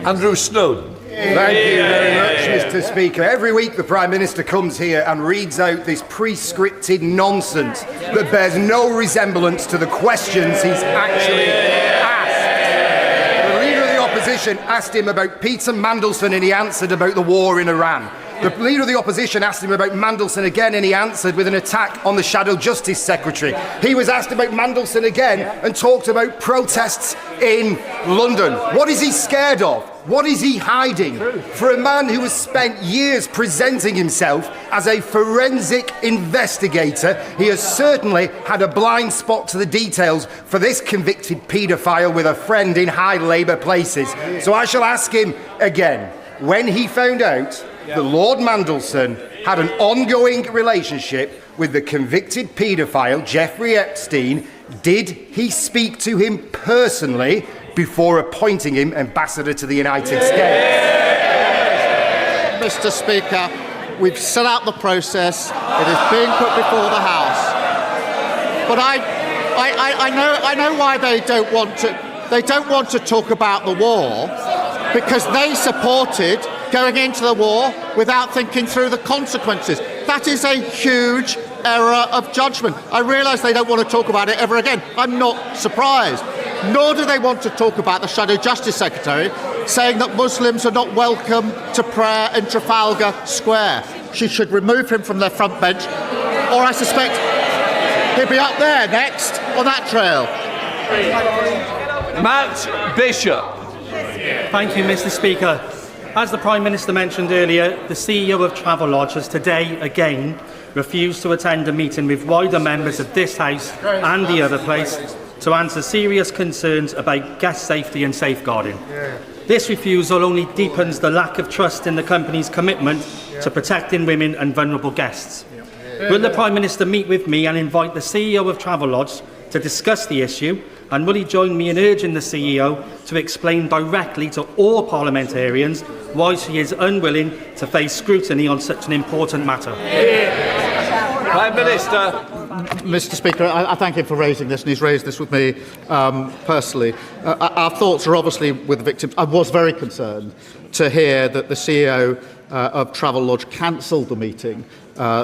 Andrew Snowden. Thank you very much, Mr. Speaker. Every week the Prime Minister comes here and reads out this pre-scripted nonsense that bears no resemblance to the questions he's actually asked. The Leader of the Opposition asked him about Peter Mandelson and he answered about the war in Iran. The Leader of the Opposition asked him about Mandelson again and he answered with an attack on the Shadow Justice Secretary. He was asked about Mandelson again and talked about protests in London. What is he scared of? What is he hiding? For a man who has spent years presenting himself as a forensic investigator, he has certainly had a blind spot to the details for this convicted paedophile with a friend in high Labour places. So I shall ask him again, when he found out that Lord Mandelson had an ongoing relationship with the convicted paedophile Jeffrey Epstein, did he speak to him personally before appointing him ambassador to the United States? Mr. Speaker, we've set out the process. It is being put before the House. But I know why they don't want to. They don't want to talk about the war because they supported going into the war without thinking through the consequences. That is a huge error of judgment. I realise they don't want to talk about it ever again. I'm not surprised. Nor do they want to talk about the Shadow Justice Secretary saying that Muslims are not welcome to prayer in Trafalgar Square. She should remove him from their front bench, or I suspect he'll be up there next on that trail. Matt Bishop. Thank you, Mr. Speaker. As the Prime Minister mentioned earlier, the CEO of Travelodge has today again refused to attend a meeting with wider members of this House and the other place to answer serious concerns about guest safety and safeguarding. This refusal only deepens the lack of trust in the company's commitment to protecting women and vulnerable guests. Will the Prime Minister meet with me and invite the CEO of Travelodge to discuss the issue, and will he join me in urging the CEO to explain directly to all parliamentarians why she is unwilling to face scrutiny on such an important matter? Prime Minister. Mr. Speaker, I thank him for raising this, and he's raised this with me personally. Our thoughts are obviously with the victims. I was very concerned to hear that the CEO of Travelodge cancelled the meeting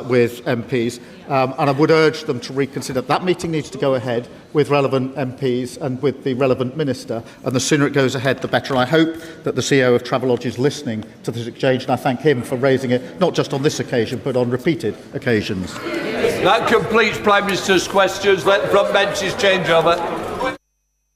with MPs, and I would urge them to reconsider. That meeting needs to go ahead with relevant MPs and with the relevant minister, and the sooner it goes ahead, the better. And I hope that the CEO of Travelodge is listening to this exchange, and I thank him for raising it, not just on this occasion, but on repeated occasions. That completes Prime Minister's questions. Let the front benches change over.